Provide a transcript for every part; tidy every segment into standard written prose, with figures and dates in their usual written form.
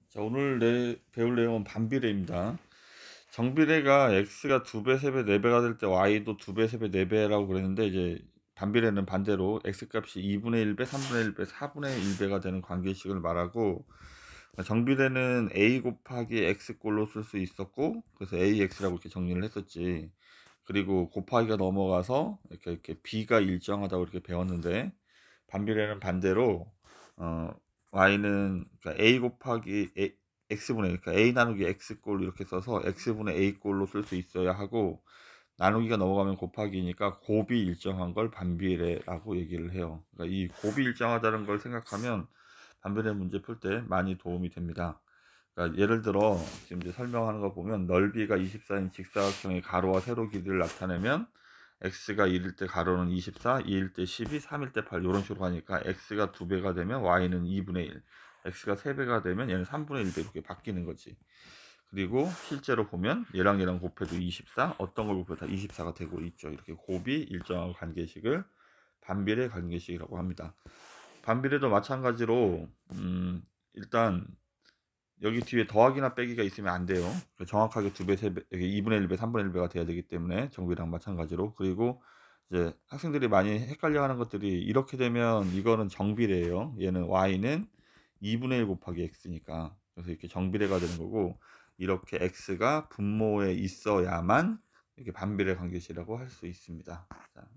자, 오늘 배울 내용은 반비례입니다. 정비례가 x가 2배, 3배, 4배가 될 때 y도 2배, 3배, 4배라고 그랬는데, 이제 반비례는 반대로 x 값이 2분의 1배, 3분의 1배, 4분의 1배가 되는 관계식을 말하고, 정비례는 a 곱하기 x꼴로 쓸 수 있었고, 그래서 ax라고 이렇게 정리를 했었지. 그리고 곱하기가 넘어가서 이렇게 b가 일정하다고 이렇게 배웠는데, 반비례는 반대로 어, y는 그러니까 a 곱하기 x분의, 그러니까 a 나누기 x꼴 이렇게 써서 x분의 a꼴로 쓸 수 있어야 하고, 나누기가 넘어가면 곱하기니까 곱이 일정한 걸 반비례라고 얘기를 해요. 그러니까 이 곱이 일정하다는 걸 생각하면 반비례 문제 풀 때 많이 도움이 됩니다. 그러니까 예를 들어 지금 이제 설명하는 거 보면, 넓이가 24인 직사각형의 가로와 세로 길이를 나타내면 x가 1일 때 가로는 24, 2일 때 12, 3일 때 8 이런 식으로 하니까 x가 2배가 되면 y는 2분의 1, x가 3배가 되면 얘는 3분의 1배 이렇게 바뀌는 거지. 그리고 실제로 보면 얘랑 얘랑 곱해도 24, 어떤 걸 곱해도 다 24가 되고 있죠. 이렇게 곱이 일정한 관계식을 반비례 관계식이라고 합니다. 반비례도 마찬가지로 일단 여기 뒤에 더하기나 빼기가 있으면 안 돼요. 정확하게 2배, 3배, 2분의 1배, 3분의 1배가 돼야 되기 때문에 정비랑 마찬가지로. 그리고 이제 학생들이 많이 헷갈려 하는 것들이, 이렇게 되면 이거는 정비례예요. 얘는 y는 2분의 1 곱하기 x니까. 그래서 이렇게 정비례가 되는 거고, 이렇게 x가 분모에 있어야만 이렇게 반비례 관계식이라고 할 수 있습니다. 자,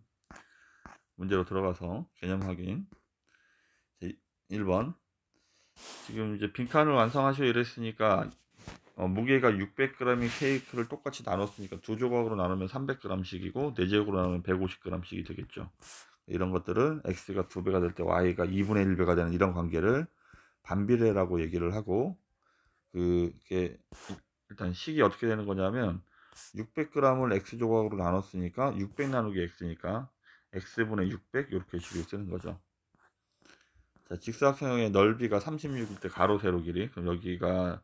문제로 들어가서 개념 확인. 1번. 지금 이제 빈칸을 완성하시오 이랬으니까, 무게가 600g인 케이크를 똑같이 나눴으니까 두 조각으로 나누면 300g씩이고, 네 조각으로 나누면 150g씩이 되겠죠. 이런 것들을 x가 2배가 될 때 y가 2분의 1배가 되는 이런 관계를 반비례라고 얘기를 하고, 그게 일단 식이 어떻게 되는 거냐면, 600g을 x 조각으로 나눴으니까 600 나누기 x니까 x분의 600 이렇게 식을 쓰는 거죠. 자, 직사각형의 넓이가 36일 때 가로 세로 길이, 그럼 여기가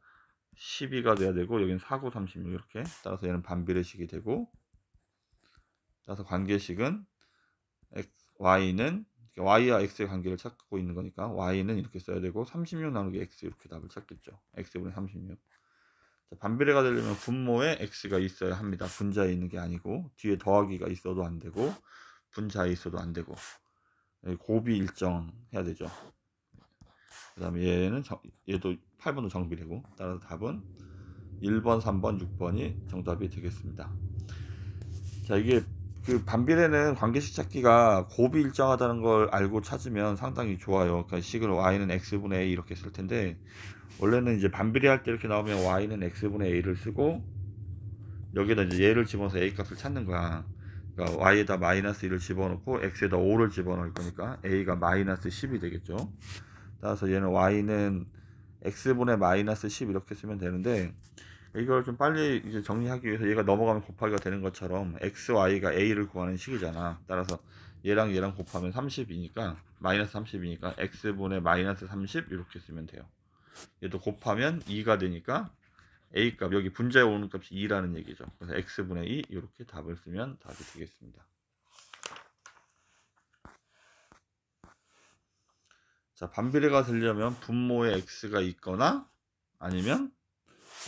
12가 돼야 되고, 여기는 4, 9, 36 이렇게. 따라서 얘는 반비례식이 되고, 따라서 관계식은 y는 y와 x의 관계를 찾고 있는 거니까 y는 이렇게 써야 되고, 36 나누기 x 이렇게 답을 찾겠죠. x분의 36. 자, 반비례가 되려면 분모에 x가 있어야 합니다. 분자에 있는 게 아니고, 뒤에 더하기가 있어도 안 되고, 분자에 있어도 안 되고, 곱이 일정해야 되죠. 그 다음에 얘도 8번도 정비례고, 따라서 답은 1번, 3번, 6번이 정답이 되겠습니다. 자, 이게 반비례는 관계식 찾기가 곱이 일정하다는 걸 알고 찾으면 상당히 좋아요. 그러니까 식을 y는 x분의 a 이렇게 쓸 텐데, 원래는 이제 반비례할 때 이렇게 나오면 y는 x분의 a를 쓰고, 여기다 이제 얘를 집어넣어서 a 값을 찾는 거야. 그러니까 y에다 마이너스 1을 집어넣고 x에다 5를 집어넣을 거니까 a가 마이너스 10이 되겠죠. 따라서 얘는 y는 x분의 마이너스 10 이렇게 쓰면 되는데, 이걸 좀 빨리 이제 정리하기 위해서 얘가 넘어가면 곱하기가 되는 것처럼 x, y가 a를 구하는 식이잖아. 따라서 얘랑 얘랑 곱하면 30이니까, 마이너스 30이니까 x분의 마이너스 30 이렇게 쓰면 돼요. 얘도 곱하면 2가 되니까 a 값, 여기 분자에 오는 값이 2라는 얘기죠. 그래서 x분의 2 이렇게 답을 쓰면 답이 되겠습니다. 자, 반비례가 되려면 분모에 x가 있거나, 아니면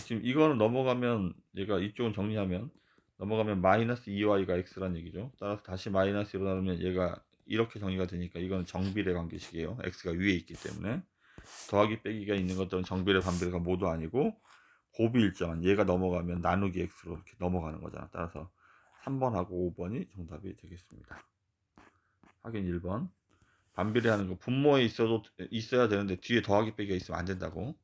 지금 이거는 넘어가면, 얘가 이쪽은 정리하면 넘어가면 마이너스 2y가 x란 얘기죠. 따라서 다시 마이너스 1로 나누면 얘가 이렇게 정리가 되니까 이건 정비례 관계식이에요. x가 위에 있기 때문에. 더하기 빼기가 있는 것들은 정비례 반비례가 모두 아니고, 곱이 일정한, 얘가 넘어가면 나누기 x로 이렇게 넘어가는 거잖아. 따라서 3번하고 5번이 정답이 되겠습니다. 확인 1번. 반비례하는 거 분모에 있어야 되는데 뒤에 더하기 빼기가 있으면 안 된다고.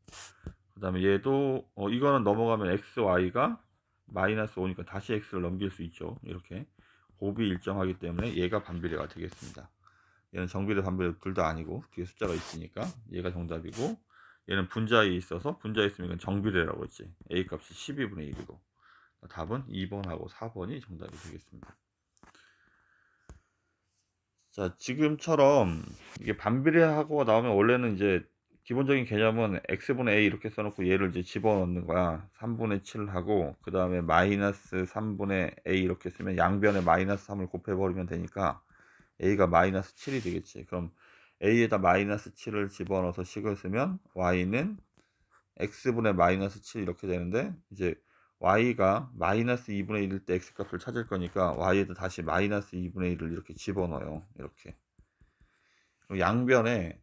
그 다음에 얘도 이거는 넘어가면 xy가 마이너스 5니까 다시 x를 넘길 수 있죠. 이렇게 곱이 일정하기 때문에 얘가 반비례가 되겠습니다. 얘는 정비례 반비례 둘 다 아니고 뒤에 숫자가 있으니까 얘가 정답이고, 얘는 분자에 있어서, 분자에 있으면 이건 정비례라고 했지. a 값이 12분의 1이고, 답은 2번하고 4번이 정답이 되겠습니다. 자, 지금처럼 이게 반비례하고 나오면 원래는 이제 기본적인 개념은 x분의 a 이렇게 써놓고 얘를 이제 집어넣는 거야. 3분의 7하고, 그 다음에 마이너스 3분의 a 이렇게 쓰면 양변에 마이너스 3을 곱해버리면 되니까 a가 마이너스 7이 되겠지. 그럼 a에다 마이너스 7을 집어넣어서 식을 쓰면 y는 x분의 마이너스 7 이렇게 되는데, 이제 y가 마이너스 2분의 1일 때 x값을 찾을 거니까 y에도 다시 마이너스 2분의 1을 이렇게 집어넣어요. 이렇게. 양변에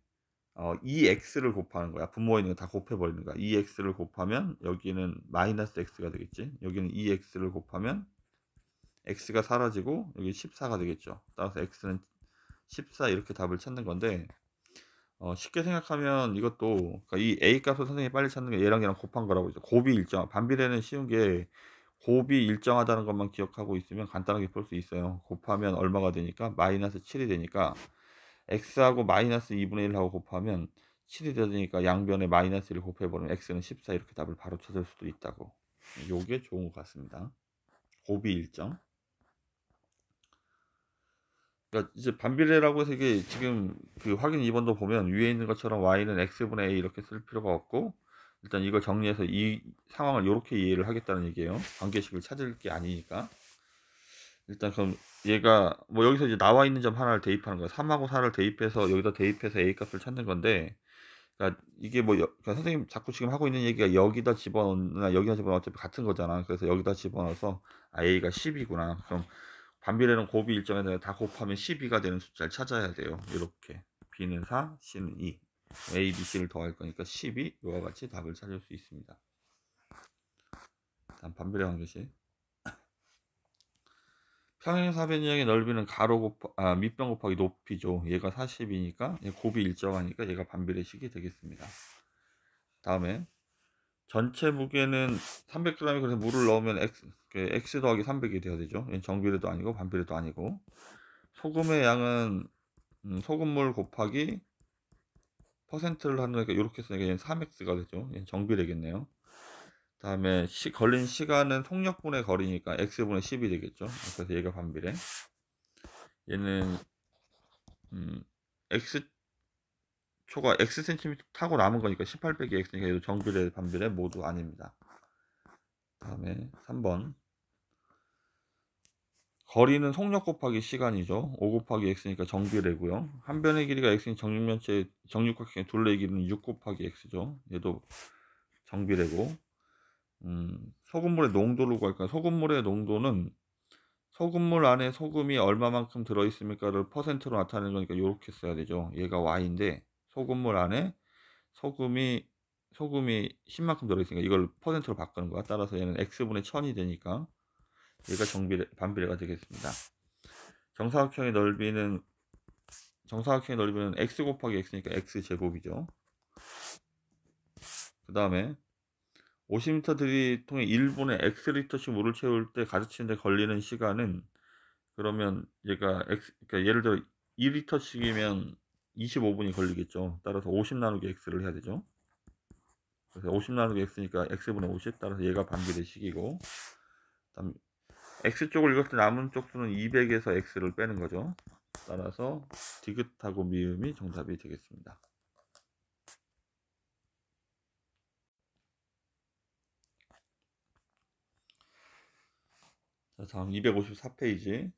2x를 곱하는 거야. 분모에 있는 거 다 곱해버리는 거야. 2x를 곱하면 여기는 마이너스 x가 되겠지. 여기는 2x를 곱하면 x가 사라지고 여기 14가 되겠죠. 따라서 x는 14 이렇게 답을 찾는 건데, 쉽게 생각하면 이것도, 그러니까 이 a 값을 선생님이 빨리 찾는 게 얘랑 얘랑 곱한 거라고 이제 곱이 일정, 반비례는 쉬운 게 곱이 일정하다는 것만 기억하고 있으면 간단하게 풀 수 있어요. 곱하면 얼마가 되니까 마이너스 7이 되니까 x하고 마이너스 2분의 1하고 곱하면 7이 되니까 양변에 마이너스 1을 곱해버리면 x는 14 이렇게 답을 바로 찾을 수도 있다고. 요게 좋은 것 같습니다. 곱이 일정. 그러니까 이제 반비례라고 해서 이게 지금 그 확인 2번도 보면 위에 있는 것처럼 y는 x분의 a 이렇게 쓸 필요가 없고, 일단 이걸 정리해서 이 상황을 이렇게 이해를 하겠다는 얘기예요. 관계식을 찾을 게 아니니까. 일단 그럼 얘가 뭐 여기서 이제 나와 있는 점 하나를 대입하는 거야. 3하고 4를 대입해서 여기다 대입해서 a 값을 찾는 건데, 그러니까 이게 뭐 그러니까 선생님 자꾸 지금 하고 있는 얘기가 여기다 집어넣나 여기다 집어넣어 어차피 같은 거잖아. 그래서 여기다 집어넣어서 a가 10이구나. 그럼 반비례는 곱이 일정에 대해 다 곱하면 12가 되는 숫자를 찾아야 돼요. 이렇게 b는 4, c는 2, a, b, c를 더할 거니까 12 이와 같이 답을 찾을 수 있습니다. 다음 반비례 관계식. 평행사변형의 넓이는 가로 밑변 곱하기 높이죠. 얘가 40이니까 곱이 일정하니까 얘가 반비례식이 되겠습니다. 다음에 전체 무게는 300g이, 그래서 물을 넣으면 x 더하기 300이 돼야 되죠. 얘는 정비례도 아니고 반비례도 아니고. 소금의 양은 소금물 곱하기 퍼센트를 하는 거니까 이렇게 쓰니까 얘는 3x가 되죠. 얘는 정비례겠네요. 다음에 걸린 시간은 속력분의 거리니까 x분의 10이 되겠죠. 그래서 얘가 반비례. 얘는 x초가 xcm 타고 남은 거니까 18 빼기 x니까 얘도 정비례 반비례 모두 아닙니다. 다음에 3번. 거리는 속력 곱하기 시간이죠. 5 곱하기 x니까 정비례고요. 한 변의 길이가 x인 정육면체 정육각형의 둘레의 길이는 6 곱하기 x죠. 얘도 정비례고. 소금물의 농도를 구할까요? 소금물의 농도는 소금물 안에 소금이 얼마만큼 들어있습니까를 퍼센트로 나타내는 거니까 이렇게 써야 되죠. 얘가 y인데 소금물 안에 소금이 10만큼 들어있으니까 이걸 퍼센트로 바꾸는 거야. 따라서 얘는 x분의 1000이 되니까 얘가 반비례가 되겠습니다. 정사각형의 넓이는 x 곱하기 x니까 x제곱이죠. 그 다음에 50리터 들이통에 1분에 x리터씩 물을 채울 때 가득치는데 걸리는 시간은, 그러면 얘가 그러니까 예를 들어 2리터씩이면 25분이 걸리겠죠. 따라서 50 나누기 x를 해야 되죠. 그래서 50 나누기 x니까 x분의 50, 따라서 얘가 반비례식이고, 그다음 x쪽을 읽을 때 남은 쪽수는 200에서 x를 빼는 거죠. 따라서 디귿하고 미음이 정답이 되겠습니다. 자, 다음 254페이지.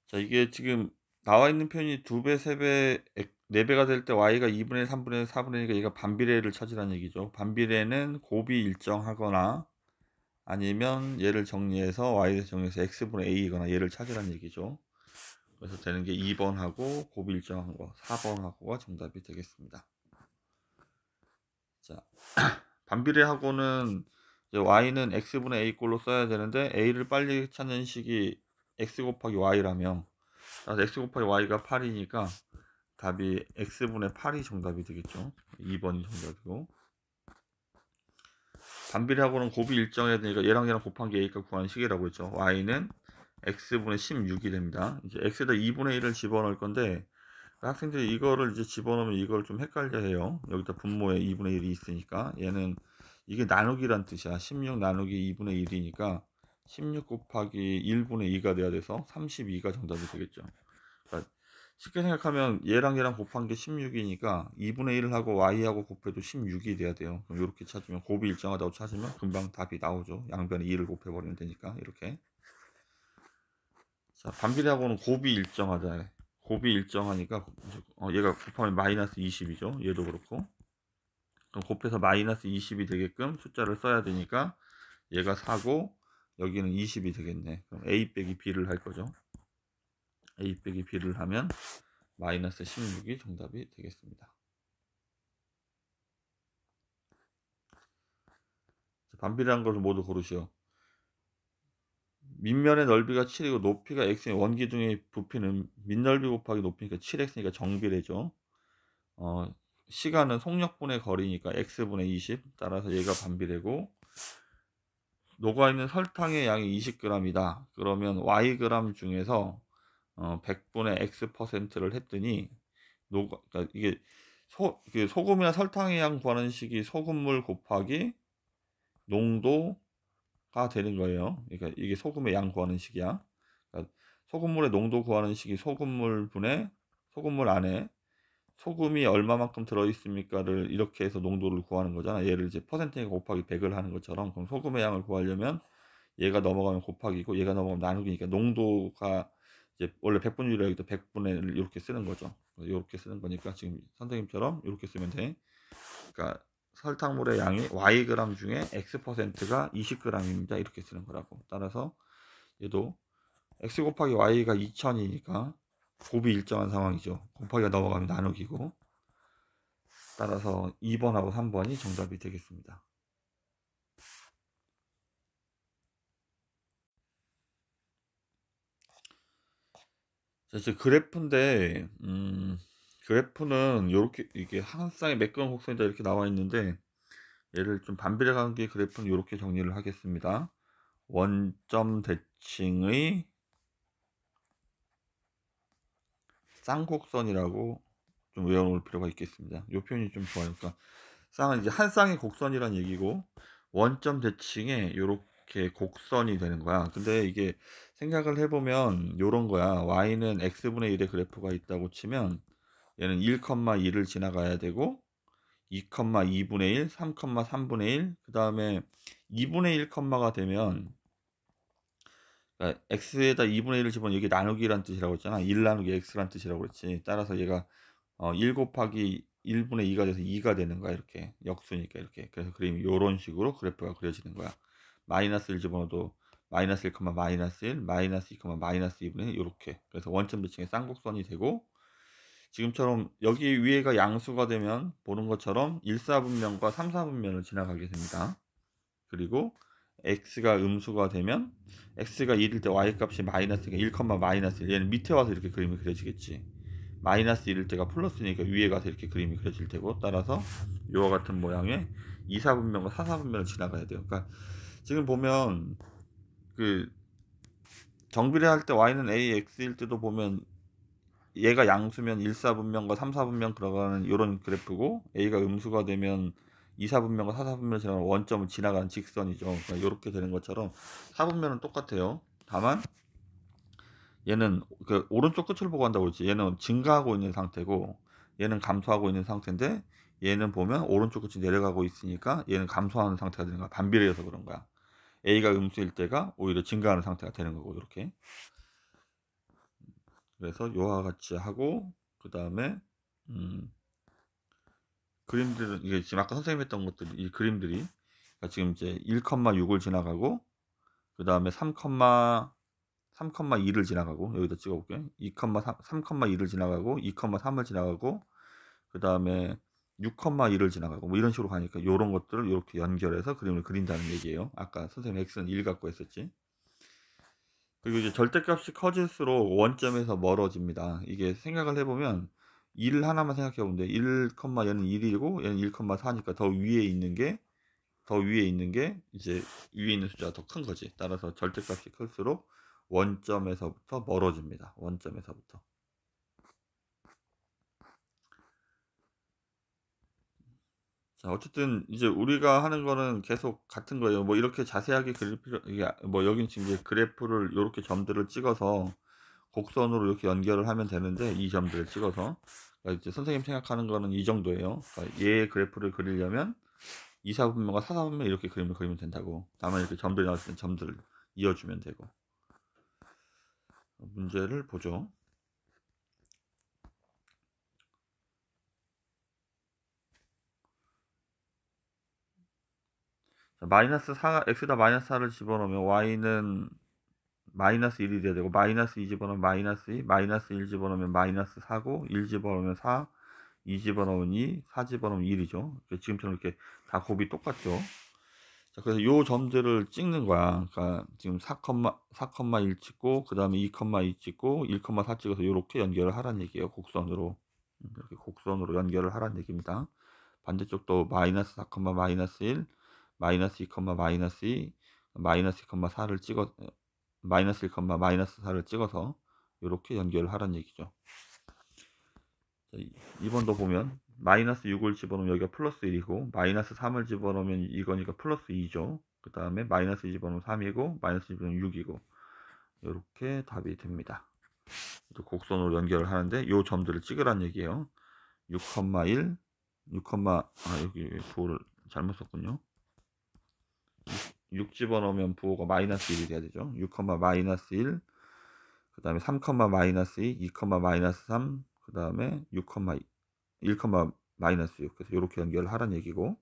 자, 이게 지금 나와 있는 표현이 2배, 3배, 4배가 될 때 y가 2분의 1, 3분의 1, 4분의 1이니까 얘가 반비례를 찾으라는 얘기죠. 반비례는 곱이 일정하거나 아니면 얘를 정리해서 y를 정리해서 x분의 a이거나 얘를 찾으라는 얘기죠. 그래서 되는 게 2번하고 곱이 일정한 거 4번하고가 정답이 되겠습니다. 자, 반비례하고는 이제 y는 x분의 a 꼴로 써야 되는데 a를 빨리 찾는 식이 x 곱하기 y라며, 그래서 x 곱하기 y가 8이니까 답이 x분의 8이 정답이 되겠죠. 2번이 정답이고, 반비례하고는 곱이 일정해야 되니까 얘랑 얘랑 곱한 게 a값 구하는 식이라고 했죠. y는 x분의 16이 됩니다. 이제 x에다 2분의 1을 집어넣을 건데 학생들이 이거를 이제 집어넣으면 이걸 좀 헷갈려 해요. 여기다 분모에 2분의 1이 있으니까 얘는 이게 나누기란 뜻이야. 16 나누기 2분의 1이니까 16 곱하기 1분의 2가 돼야 돼서 32가 정답이 되겠죠. 그러니까 쉽게 생각하면 얘랑 얘랑 곱한 게 16이니까 2분의 1을 하고 y하고 곱해도 16이 돼야 돼요. 그럼 이렇게 찾으면 곱이 일정하다고 찾으면 금방 답이 나오죠. 양변에 2를 곱해버리면 되니까 이렇게. 자, 반비례하고는 곱이 일정하다. 곱이 일정하니까 얘가 곱하면 마이너스 20이죠. 얘도 그렇고. 그럼 곱해서 마이너스 20이 되게끔 숫자를 써야 되니까 얘가 4고 여기는 20이 되겠네. 그럼 A 빼기 B를 할 거죠. A 빼기 B를 하면 마이너스 16이 정답이 되겠습니다. 반비례한 것을 모두 고르시오. 밑면의 넓이가 7이고 높이가 x의 원기둥의 부피는 밑넓이 곱하기 높이니까 7x니까 정비례죠. 시간은 속력분의 거리니까 x분의 20, 따라서 얘가 반비례고, 녹아있는 설탕의 양이 20g이다. 그러면 yg 중에서 100분의 x%를 했더니 그러니까 이게 소금이나 설탕의 양 구하는 식이 소금물 곱하기 농도가 되는 거예요. 그러니까 이게 소금의 양 구하는 식이야. 그러니까 소금물의 농도 구하는 식이 소금물 분의 소금물 안에 소금이 얼마만큼 들어있습니까를 이렇게 해서 농도를 구하는 거잖아. 얘를 이제 퍼센테이지 곱하기 100을 하는 것처럼. 그럼 소금의 양을 구하려면 얘가 넘어가면 곱하기고 얘가 넘어가면 나누기니까 농도가 이제 원래 100분율이라 해도 100분의 1 이렇게 쓰는 거죠. 이렇게 쓰는 거니까 지금 선생님처럼 이렇게 쓰면 돼. 그러니까 설탕물의 양이 yg 중에 x%가 20g입니다. 이렇게 쓰는 거라고. 따라서 얘도 x 곱하기 y가 2000이니까 곱이 일정한 상황이죠. 곱하기가 넘어가면 나누기고. 따라서 2번하고 3번이 정답이 되겠습니다. 자, 이제 그래프인데 그래프는 이렇게 이게 한 쌍의 매끄러운 곡선이다 이렇게 나와 있는데 얘를 좀 반비례 관계 그래프는 이렇게 정리를 하겠습니다. 원점 대칭의 쌍곡선이라고 좀 외워놓을 필요가 있겠습니다. 이 표현이 좀 좋아요. 그러니까 쌍은 이제 한 쌍의 곡선이란 얘기고 원점 대칭에 이렇게 곡선이 되는 거야. 근데 이게 생각을 해보면 요런 거야. y는 x분의 1의 그래프가 있다고 치면 얘는 1,2를 지나가야 되고 2,2분의 1, 3,3분의 1, 그 다음에 2분의 1, 가 되면 그러니까 x에다 2분의 1을 집어넣으면 여기 나누기란 뜻이라고 했잖아. 1 나누기 x란 뜻이라고 그랬지. 따라서 얘가 1 곱하기 1분의 2가 돼서 2가 되는 거야. 이렇게 역수니까 이렇게. 그래서 그림이 이런 식으로 그래프가 그려지는 거야. 마이너스 1 집어넣어도 마이너스 1, 마이너스 1, 마이너스 2, 마이너스 2분의 1 이렇게. 그래서 원점 대칭의 쌍곡선이 되고 지금처럼 여기 위에가 양수가 되면 보는 것처럼 1사분면과 3사분면을 지나가게 됩니다. 그리고 x가 음수가 되면 x가 1일 때 y 값이 마이너스니까 1, 마이너스 1. 얘는 밑에 와서 이렇게 그림이 그려지겠지. 마이너스 1일 때가 플러스니까 위에 가서 이렇게 그림이 그려질 테고, 따라서 이와 같은 모양의 2사분면과 4사분면을 지나가야 돼요. 그러니까 지금 보면 그 정비례할 때 y는 a, x일 때도 보면 얘가 양수면 1사분면과 3사분면 들어가는 이런 그래프고 a가 음수가 되면 2사분면과 4사분면을 지나가는 원점을 지나가는 직선이죠. 그러니까 이렇게 되는 것처럼 사분면은 똑같아요. 다만 얘는 그 오른쪽 끝을 보고 한다고 그랬지. 얘는 증가하고 있는 상태고 얘는 감소하고 있는 상태인데 얘는 보면 오른쪽 끝이 내려가고 있으니까 얘는 감소하는 상태가 되는 거야. 반비례해서 그런 거야. a가 음수일 때가 오히려 증가하는 상태가 되는 거고 이렇게. 그래서 이와 같이 하고 그 다음에 그림들은 이게 지금 아까 선생님 했던 것들 이 그림들이 그러니까 지금 이제 1,6을 지나가고 그 다음에 3,2를 지나가고 여기다 찍어볼게요. 3,2를 지나가고 2,3을 지나가고 그 다음에 6,2를 지나가고 뭐 이런 식으로 가니까 이런 것들을 이렇게 연결해서 그림을 그린다는 얘기예요. 아까 선생님 x는 1 갖고 했었지. 그리고 이제 절대값이 커질수록 원점에서 멀어집니다. 이게 생각을 해보면 1 하나만 생각해 보면 돼. 1, 얘는 1이고 얘는 1,4니까 더 위에 있는 게 이제 위에 있는 숫자가 더 큰 거지. 따라서 절대값이 클수록 원점에서부터 멀어집니다. 원점에서부터. 자, 어쨌든 이제 우리가 하는 거는 계속 같은 거예요. 뭐 이렇게 자세하게 그릴 필요 이게 뭐 여긴 지금 이제 그래프를 이렇게 점들을 찍어서 곡선으로 이렇게 연결을 하면 되는데 이 점들을 찍어서 그러니까 이제 선생님 생각하는 거는 이 정도예요. 그러니까 얘 그래프를 그리려면 2사분면과 4사분면 이렇게 그림을 그리면 된다고. 다만 이렇게 점들이 나왔을 때 점들을 이어주면 되고. 문제를 보죠. 자, 마이너스 4, x에다 마이너스 4를 집어넣으면 y는 마이너스 1이 돼야 되고, 마이너스 2 집어넣으면 마이너스 2, 마이너스 1 집어넣으면 마이너스 4고, 1 집어넣으면 4, 2 집어넣으면 2, 4 집어넣으면 1이죠. 지금처럼 이렇게 다 곱이 똑같죠. 자, 그래서 요 점들을 찍는 거야. 그러니까 지금 4,1 찍고, 그 다음에 2,2 찍고, 1,4 찍어서 이렇게 연결을 하란 얘기예요. 곡선으로. 이렇게 곡선으로 연결을 하란 얘기입니다. 반대쪽도 마이너스 4, 마이너스 1, 마이너스 2, 마이너스 2, 마이너스 2,4를 찍어, 마이너스 1, 마이너스 4를 찍어서 이렇게 연결을 하란 얘기죠. 자, 2번도 보면 마이너스 6을 집어넣으면 여기가 플러스 1이고, 마이너스 3을 집어넣으면 이거니까 플러스 2죠. 그 다음에 마이너스 2 집어넣으면 3이고, 마이너스 2 집어넣으면 6이고, 이렇게 답이 됩니다. 곡선으로 연결을 하는데 요 점들을 찍으란 얘기예요. 6,1, 6, 여기 부호를 잘못 썼군요. 6 집어넣으면 부호가 마이너스 1이 돼야 되죠. 6, 마이너스 1, 그 다음에 3, 마이너스 2, 2, 마이너스 3, 그 다음에 6, 1, 마이너스 6. 그래서 이렇게 연결을 하란 얘기고,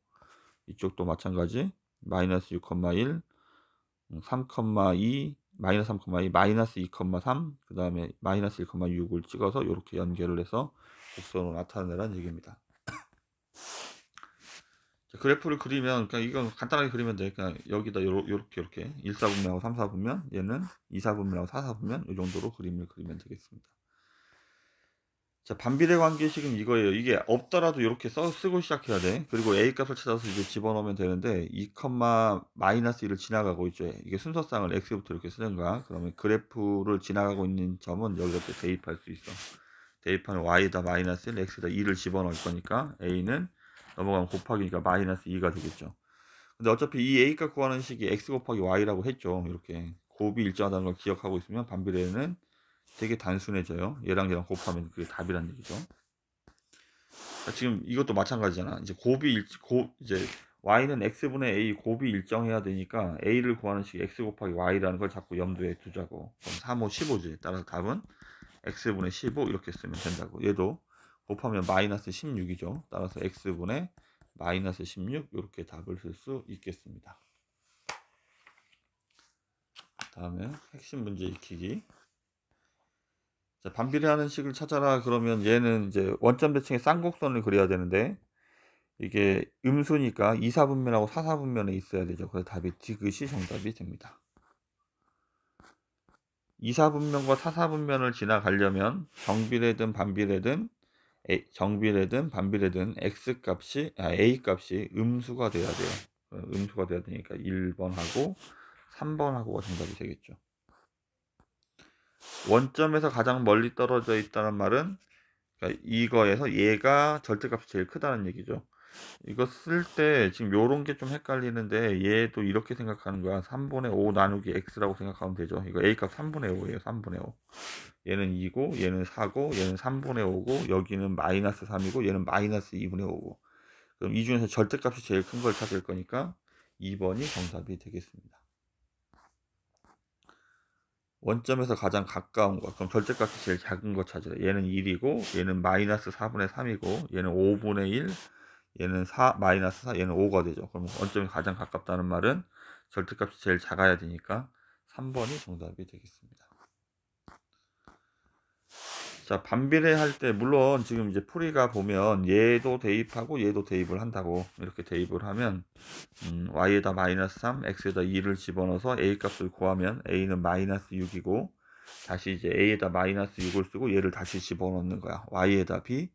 이쪽도 마찬가지 마이너스 6,1, 3,2, 마이너스 3,2, 마이너스 2,3, 그 다음에 마이너스 1,6을 찍어서 이렇게 연결을 해서 곡선으로 나타내라는 얘기입니다. 자, 그래프를 그리면, 그러니까 이건 간단하게 그리면 돼. 그냥 여기다 요렇게 1사분면하고 3사분면, 얘는 2사분면하고 4사분면, 이 정도로 그림을 그리면 되겠습니다. 자, 반비례 관계식은 이거예요. 이게 없더라도 이렇게 쓰고 시작해야 돼. 그리고 a 값을 찾아서 이제 집어넣으면 되는데, 2, 마이너스 1을 지나가고 있죠. 이게 순서상을 x부터 이렇게 쓰는 거야. 그러면 그래프를 지나가고 있는 점은 여기다 또 대입할 수 있어. 대입하면 y에다 마이너스 1, x에다 2를 집어넣을 거니까 a는 넘어가면 곱하기니까 마이너스 2가 되겠죠. 근데 어차피 이 a 값 구하는 식이 x 곱하기 y라고 했죠. 이렇게 곱이 일정하다는 걸 기억하고 있으면 반비례는 되게 단순해져요. 얘랑 얘랑 곱하면 그게 답이란 얘기죠. 지금 이것도 마찬가지잖아. 이제 이제 y는 x분의 a 곱이 일정해야 되니까 a를 구하는 식이 x 곱하기 y라는 걸 자꾸 염두에 두자고. 그럼 3, 5, 15지. 따라서 답은 x분의 15 이렇게 쓰면 된다고. 얘도 곱하면 마이너스 16이죠. 따라서 x분의 마이너스 16 이렇게 답을 쓸 수 있겠습니다. 다음에 핵심 문제 익히기. 자, 반비례하는 식을 찾아라. 그러면 얘는 이제 원점 대칭의 쌍곡선을 그려야 되는데, 이게 음수니까 2사분면하고 4사분면에 있어야 되죠. 그래서 답이 디귿이 정답이 됩니다. 2사분면과 4사분면을 지나가려면 정비례든 반비례든 정비례든 반비례든 a 값이 음수가 돼야 돼요. 음수가 돼야 되니까 1번하고 3번하고가 정답이 되겠죠. 원점에서 가장 멀리 떨어져 있다는 말은, 그러니까 이거에서 얘가 절대값이 제일 크다는 얘기죠. 이거 쓸 때 지금 요런 게 좀 헷갈리는데, 얘도 이렇게 생각하는 거야. 3분의 5 나누기 x라고 생각하면 되죠. 이거 a값 3분의 5예요. 3분의 5. 얘는 2고 얘는 4고 얘는 3분의 5고 여기는 마이너스 3이고 얘는 마이너스 2분의 5고. 그럼 이 중에서 절대값이 제일 큰 걸 찾을 거니까 2번이 정답이 되겠습니다. 원점에서 가장 가까운 거, 그럼 절대값이 제일 작은 거 찾으래. 얘는 1이고 얘는 마이너스 4분의 3이고 얘는 5분의 1, 얘는 4, 마이너스 4, 얘는 5가 되죠. 그럼 원점이 가장 가깝다는 말은 절대값이 제일 작아야 되니까 3번이 정답이 되겠습니다. 자, 반비례 할 때 물론 지금 이제 풀이가 보면 얘도 대입하고 얘도 대입을 한다고. 이렇게 대입을 하면 y에다 마이너스 3, x에다 2를 집어넣어서 a 값을 구하면 a는 마이너스 6이고, 다시 이제 a에다 마이너스 6을 쓰고 얘를 다시 집어넣는 거야. y에다 b,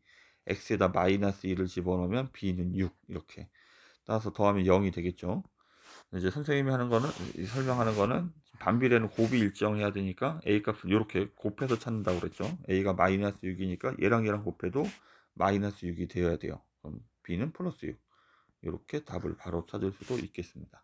x에다 마이너스 2를 집어넣으면 b는 6 이렇게. 따라서 더하면 0이 되겠죠. 이제 선생님이 하는 거는, 설명하는 거는 반비례는 곱이 일정해야 되니까 a 값을 이렇게 곱해서 찾는다고 그랬죠. a가 마이너스 6이니까 얘랑 곱해도 마이너스 6이 되어야 돼요. 그럼 b는 플러스 6. 이렇게 답을 바로 찾을 수도 있겠습니다.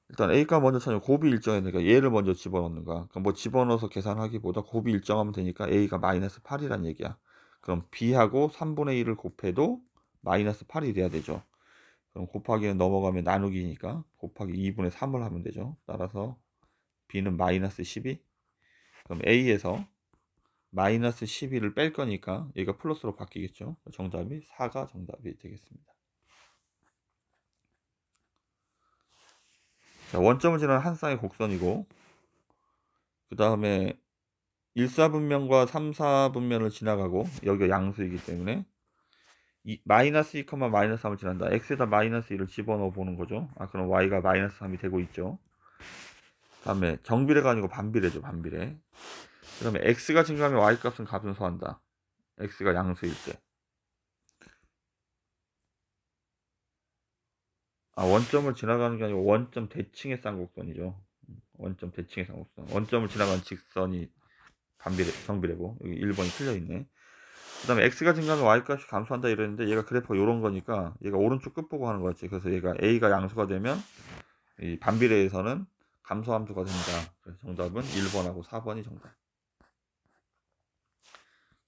일단 a가 먼저 찾으면 곱이 일정해야 되니까 얘를 먼저 집어넣는 거야. 그럼 뭐 집어넣어서 계산하기보다 곱이 일정하면 되니까 a가 마이너스 8이란 얘기야. 그럼 b하고 3분의 1을 곱해도 마이너스 8이 돼야 되죠. 그럼 곱하기는 넘어가면 나누기니까 곱하기 2분의 3을 하면 되죠. 따라서 b는 마이너스 12. 그럼 a에서 마이너스 12를 뺄 거니까 얘가 플러스로 바뀌겠죠. 정답이 4가 정답이 되겠습니다. 자, 원점을 지나는 한 쌍의 곡선이고, 그 다음에 1사분면과 3사분면을 지나가고, 여기가 양수이기 때문에 마이너스 2, 마이너스 3을 지난다. x에다 마이너스 2를 집어넣어 보는 거죠. 그럼 y가 마이너스 3이 되고 있죠. 그 다음에 정비례가 아니고 반비례죠. 반비례. 그 다음에 x가 증가하면 y값은 감소한다. x가 양수일 때. 원점을 지나가는 게 아니고 원점 대칭의 쌍곡선이죠. 원점 대칭의 쌍곡선. 원점을 지나가는 직선이 반비례, 정비례고, 여기 1번이 틀려있네. 그 다음에 x가 증가하면 y값이 감소한다 이랬는데, 얘가 그래프가 요런 거니까 얘가 오른쪽 끝 보고 하는 거지. 그래서 얘가 a가 양수가 되면 이 반비례에서는 감소함수가 된다. 그래서 정답은 1번하고 4번이 정답.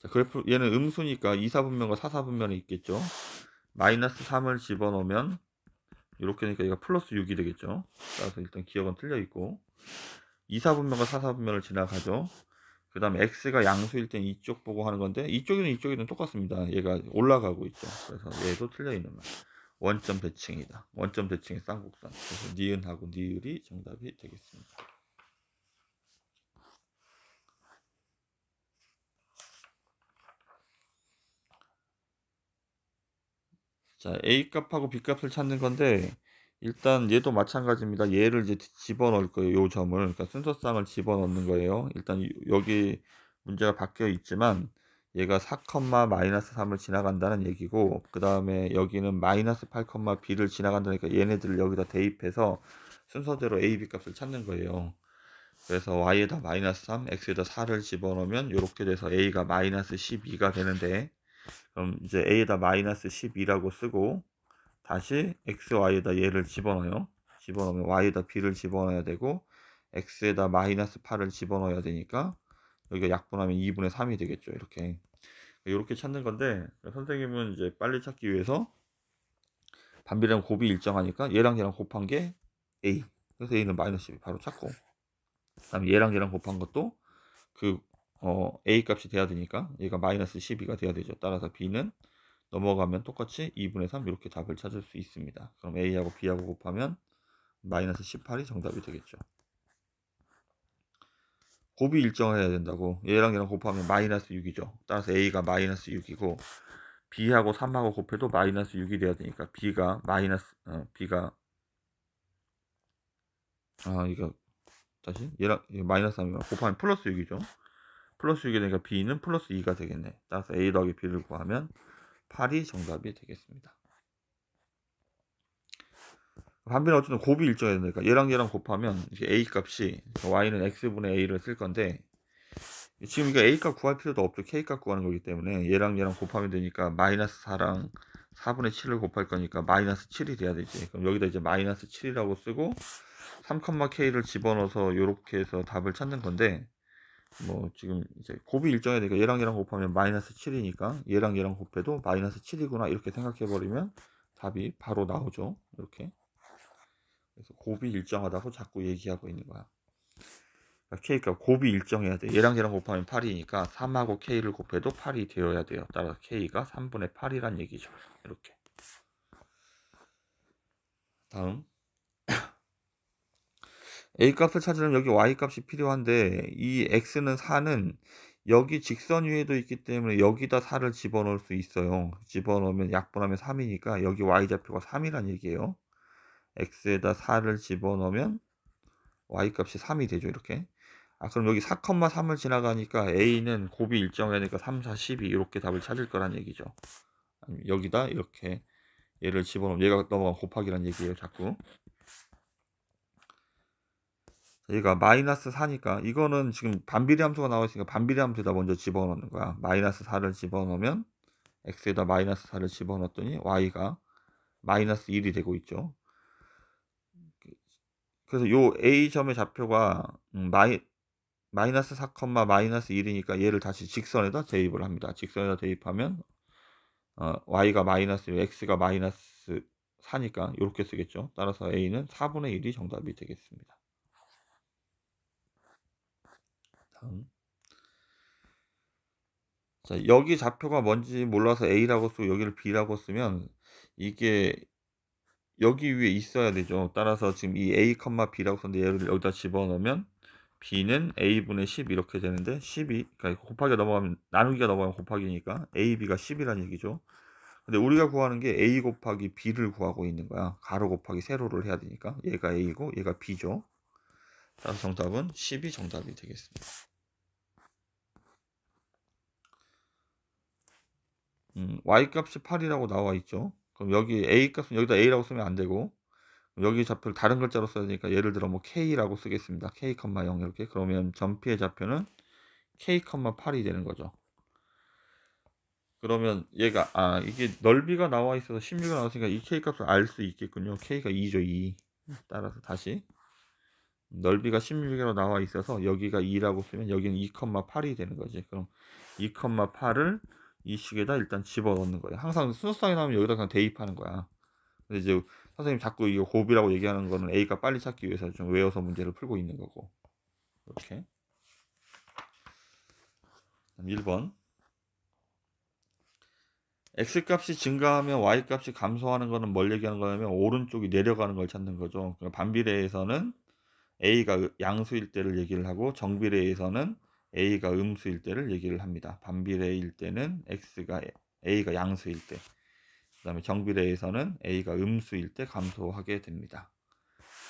자, 그래프 얘는 음수니까 2사분면과 4사분면이 있겠죠. 마이너스 3을 집어넣으면 이렇게 되니까 얘가 플러스 6이 되겠죠. 따라서 일단 기억은 틀려 있고, 2사분면과 4사분면을 지나가죠. 그 다음에 x가 양수일 땐 이쪽 보고 하는 건데, 이쪽이든 이쪽이든 똑같습니다. 얘가 올라가고 있죠. 그래서 얘도 틀려 있는 말. 원점 대칭이다. 원점 대칭의 쌍곡선. 그래서 니은하고 니을이 정답이 되겠습니다. 자, A 값하고 B 값을 찾는 건데, 일단 얘도 마찬가지입니다. 얘를 이제 집어넣을 거예요. 요 점을. 그러니까 순서쌍을 집어넣는 거예요. 일단 여기 문제가 바뀌어 있지만, 얘가 4, 마이너스 3을 지나간다는 얘기고, 그 다음에 여기는 마이너스 8, B를 지나간다니까 얘네들을 여기다 대입해서 순서대로 A, B 값을 찾는 거예요. 그래서 Y에다 마이너스 3, X에다 4를 집어넣으면 이렇게 돼서 A가 마이너스 12가 되는데, 그럼 이제 A에다 마이너스 12라고 쓰고, 다시 x, y에다 얘를 집어넣어요. 집어넣으면 y에다 b를 집어넣어야 되고, x에다 마이너스 8을 집어넣어야 되니까 여기가 약분하면 2분의 3이 되겠죠. 이렇게 찾는 건데, 선생님은 이제 빨리 찾기 위해서 반비례는 곱이 일정하니까 얘랑 얘랑 곱한 게 a, 그래서 a는 마이너스 12 바로 찾고, 그 다음에 얘랑 얘랑 곱한 것도 그 a 값이 돼야 되니까 얘가 마이너스 12가 돼야 되죠. 따라서 b는 넘어가면 똑같이 2분의 3 이렇게 답을 찾을 수 있습니다. 그럼 A하고 B하고 곱하면 마이너스 18이 정답이 되겠죠. 곱이 일정해야 된다고. 얘랑 얘랑 곱하면 마이너스 6이죠. 따라서 A가 마이너스 6이고, B하고 3하고 곱해도 마이너스 6이 돼야 되니까 B가 이거 다시 얘랑 마이너스 3이랑 곱하면 플러스 6이죠. 플러스 6이 되니까 B는 플러스 2가 되겠네. 따라서 A 더하기 B를 구하면 8이 정답이 되겠습니다. 반비례 어쨌든 곱이 일정해야 되니까 얘랑 얘랑 곱하면 이게 A 값이, y는 x분의 a를 쓸 건데, 지금 이거 a 값 구할 필요도 없죠. k 값 구하는 거기 때문에 얘랑 얘랑 곱하면 되니까 마이너스 4랑 4분의 7을 곱할 거니까 마이너스 7이 돼야 되지. 그럼 여기다 이제 마이너스 7이라고 쓰고 3,k를 집어넣어서 이렇게 해서 답을 찾는 건데, 뭐 지금 이제 곱이 일정해야 되니까 얘랑 얘랑 곱하면 마이너스 7이니까 얘랑 얘랑 곱해도 마이너스 7이구나 이렇게 생각해 버리면 답이 바로 나오죠. 이렇게. 그래서 곱이 일정하다고 자꾸 얘기하고 있는 거야. 그러니까 K가 곱이 일정해야 돼. 얘랑 얘랑 곱하면 8이니까 3하고 K를 곱해도 8이 되어야 돼요. 따라서 K가 3분의 8이란 얘기죠. 이렇게. 다음 A 값을 찾으려면 여기 Y 값이 필요한데, 이 X는 4는 여기 직선 위에도 있기 때문에 여기다 4를 집어넣을 수 있어요. 집어넣으면 약분하면 3이니까 여기 Y좌표가 3이란 얘기예요. X에다 4를 집어넣으면 Y 값이 3이 되죠. 이렇게. 그럼 여기 4,3을 지나가니까 A는 곱이 일정하니까 3, 4, 12 이렇게 답을 찾을 거란 얘기죠. 여기다 이렇게 얘를 집어넣으면 얘가 넘어가면 곱하기란 얘기예요. 자꾸. 얘가 마이너스 4니까 이거는 지금 반비례 함수가 나와 있으니까 반비례 함수에다 먼저 집어넣는 거야. 마이너스 4를 집어넣으면 x에다 마이너스 4를 집어넣었더니 y가 마이너스 1이 되고 있죠. 그래서 요 a점의 좌표가 마이너스 4, 마이너스 1이니까 얘를 다시 직선에다 대입을 합니다. 직선에다 대입하면 y가 마이너스 x가 마이너스 4니까 이렇게 쓰겠죠. 따라서 a는 4분의 1이 정답이 되겠습니다. 다음. 자, 여기 좌표가 뭔지 몰라서 a라고 쓰고 여기를 b라고 쓰면 이게 여기 위에 있어야 되죠. 따라서 지금 이 a, b라고 썼는데 얘를 여기다 집어넣으면 b는 a분의 10 이렇게 되는데 10이 그러니까 곱하기가 넘어가면 나누기가 넘어가면 곱하기니까 a, b가 10이라는 얘기죠. 근데 우리가 구하는 게 a 곱하기 b를 구하고 있는 거야. 가로 곱하기 세로를 해야 되니까 얘가 a고 얘가 b죠. 따라서 정답은 10이 정답이 되겠습니다. y 값이 8이라고 나와 있죠. 그럼 여기 a 값은 여기다 a라고 쓰면 안 되고 여기 좌표를 다른 글자로 써야 되니까 예를 들어 뭐 k라고 쓰겠습니다. k, 0 이렇게. 그러면 전피의 좌표는 k, 8이 되는 거죠. 그러면 얘가 이게 넓이가 나와 있어서 16이 나왔으니까 이 k 값을 알 수 있겠군요. k가 2죠, 2. 따라서 다시 넓이가 16으로 나와 있어서 여기가 2라고 쓰면 여기는 2,8이 되는 거지. 그럼 2,8을 이 식에다 일단 집어넣는 거예요. 항상 순수하게 나오면 여기다 그냥 대입하는 거야. 근데 이제 선생님 자꾸 이거 곱이라고 얘기하는 거는 A가 빨리 찾기 위해서 좀 외워서 문제를 풀고 있는 거고. 이렇게 1번 X값이 증가하면 Y값이 감소하는 거는 뭘 얘기하는 거냐면 오른쪽이 내려가는 걸 찾는 거죠. 그러니까 반비례에서는 A가 양수일 때를 얘기를 하고 정비례에서는 A가 음수일 때를 얘기를 합니다. 반비례일 때는 A가 양수일 때, 그 다음에 정비례에서는 A가 음수일 때 감소하게 됩니다.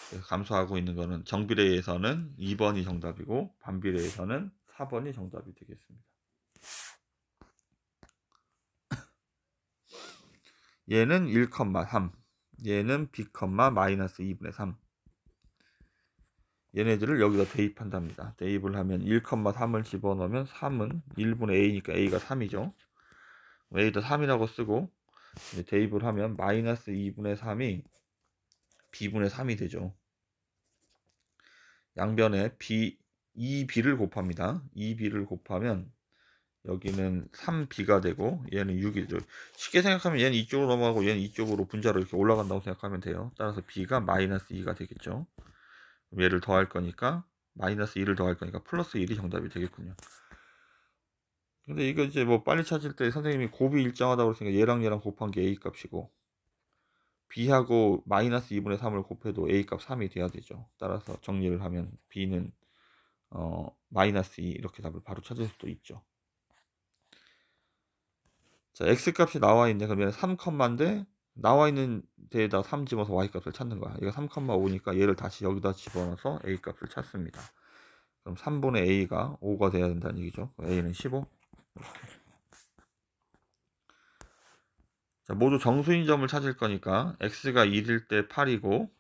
그래서 감소하고 있는 거는 정비례에서는 2번이 정답이고 반비례에서는 4번이 정답이 되겠습니다. 얘는 1,3, 얘는 b, 마이너스 2분의 3. 얘네들을 여기다 대입한답니다. 대입을 하면 1,3을 집어넣으면 3은 1분의 a니까 a가 3이죠. a도 3이라고 쓰고 대입을 하면 마이너스 2분의 3이 b분의 3이 되죠. 양변에 2b를 곱합니다. 2b를 곱하면 여기는 3b가 되고 얘는 6이죠. 쉽게 생각하면 얘는 이쪽으로 넘어가고 얘는 이쪽으로 분자로 이렇게 올라간다고 생각하면 돼요. 따라서 b가 마이너스 2가 되겠죠. 얘를 더할 거니까 마이너스 2를 더할 거니까 플러스 1이 정답이 되겠군요. 근데 이거 이제 뭐 빨리 찾을 때 선생님이 곱이 일정하다고 했으니까 얘랑 곱한 게 a 값이고 b하고 마이너스 2분의 3을 곱해도 a 값 3이 돼야 되죠. 따라서 정리를 하면 b는 마이너스 2 이렇게 답을 바로 찾을 수도 있죠. 자, x 값이 나와 있네. 그러면 3,인데 나와 있는 데에다 3 집어서 y 값을 찾는 거야. 얘가 3,5니까 얘를 다시 여기다 집어넣어서 a 값을 찾습니다. 그럼 3분의 a가 5가 돼야 된다는 얘기죠. a는 15. 이렇게. 자, 모두 정수인 점을 찾을 거니까 x가 1일 때 8이고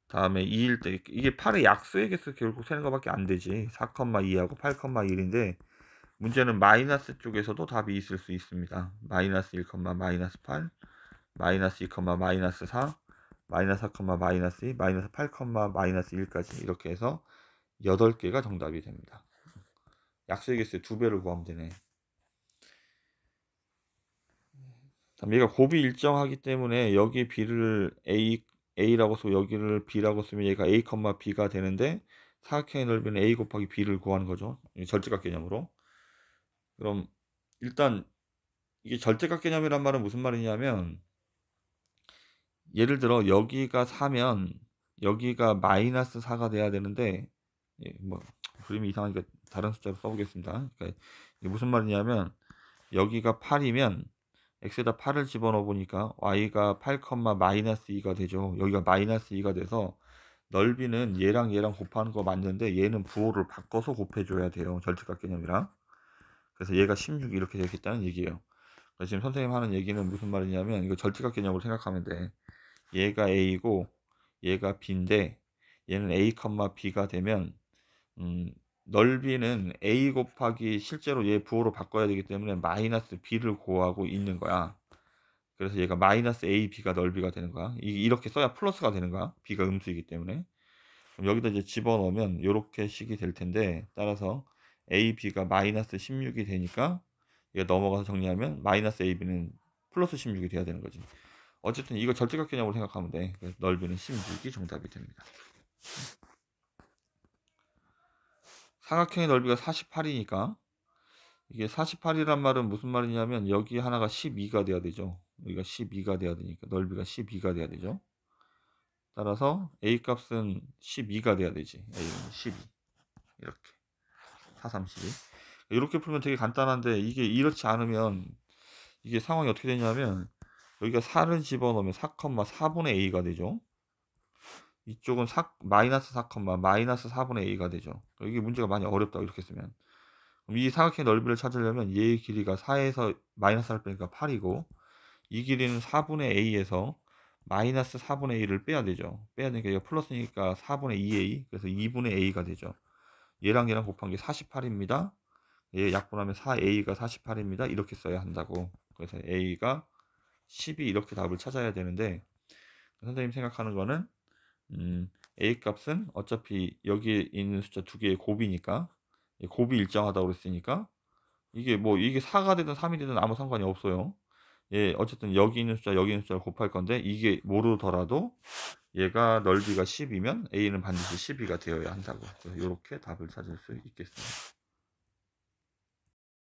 다음에 2일 때 이게 8의 약수의 개수 결국 세는 것밖에 안 되지. 4,2하고 8,1인데 문제는 마이너스 쪽에서도 답이 있을 수 있습니다. 마이너스 1, 마이너스 8, 마이너스 2, 마이너스 4, 마이너스 4, 마이너스 2, 마이너스 8, 마이너스 1까지 이렇게 해서 8개가 정답이 됩니다. 약수의 개수의 2배를 구하면 되네. 얘가 곱이 일정하기 때문에 여기 b를 a라고 쓰고 여기를 b라고 쓰면 얘가 a, b가 되는데 사각형의 넓이는 a 곱하기 b를 구하는 거죠. 절대값 개념으로. 그럼 일단 이게 절대값 개념이란 말은 무슨 말이냐면 예를 들어 여기가 4면 여기가 마이너스 4가 돼야 되는데 뭐 그림이 이상하니까 다른 숫자로 써보겠습니다. 그러니까 이게 무슨 말이냐면 여기가 8이면 x에다 8을 집어넣어 보니까 y가 8, 마이너스 2가 되죠. 여기가 마이너스 2가 돼서 넓이는 얘랑 곱하는 거 맞는데 얘는 부호를 바꿔서 곱해줘야 돼요. 절대값 개념이랑. 그래서 얘가 16 이렇게 되겠다는 얘기예요. 그래서 지금 선생님 하는 얘기는 무슨 말이냐면 이거 절대값 개념으로 생각하면 돼. 얘가 a고 얘가 b인데 얘는 a, b가 되면 넓이는 a 곱하기 실제로 얘 부호로 바꿔야 되기 때문에 마이너스 b를 구하고 있는 거야. 그래서 얘가 마이너스 a, b가 넓이가 되는 거야. 이렇게 써야 플러스가 되는 거야. b가 음수이기 때문에. 그럼 여기다 이제 집어넣으면 이렇게 식이 될 텐데 따라서 a, b가 마이너스 16이 되니까 이거 넘어가서 정리하면 마이너스 a, b는 플러스 16이 돼야 되는 거지. 어쨌든 이거 절대값 개념으로 생각하면 돼. 그래서 넓이는 16이 정답이 됩니다. 사각형의 넓이가 48이니까 이게 48이란 말은 무슨 말이냐면 여기 하나가 12가 돼야 되죠. 여기가 12가 돼야 되니까 넓이가 12가 돼야 되죠. 따라서 A 값은 12가 돼야 되지. A는 12. 이렇게 4, 3, 12. 이렇게 풀면 되게 간단한데 이게 이렇지 않으면 이게 상황이 어떻게 되냐면 여기가 4를 집어넣으면 4,4분의 A가 되죠. 이쪽은 마이너스 4, 마이너스 4분의 A가 되죠. 이게 문제가 많이 어렵다 이렇게 쓰면. 그럼 이 사각형의 넓이를 찾으려면 얘의 길이가 4에서 마이너스 4를 빼니까 8이고 이 길이는 4분의 A에서 마이너스 4분의 A를 빼야 되죠. 빼야 되니까 이거 플러스니까 4분의 2A 그래서 2분의 A가 되죠. 얘랑 얘랑 곱한 게 48입니다. 얘 약분하면 4A가 48입니다. 이렇게 써야 한다고. 그래서 A가 12 이렇게 답을 찾아야 되는데 선생님 생각하는 거는 A 값은 어차피 여기에 있는 숫자 두 개의 곱이니까 곱이 일정하다고 그랬으니까 이게 4가 되든 3이 되든 아무 상관이 없어요. 예, 어쨌든 여기 있는 숫자 여기 있는 숫자를 곱할 건데 이게 모르더라도 얘가 넓이가 10이면 A는 반드시 12가 되어야 한다고. 그래서 이렇게 답을 찾을 수 있겠습니다.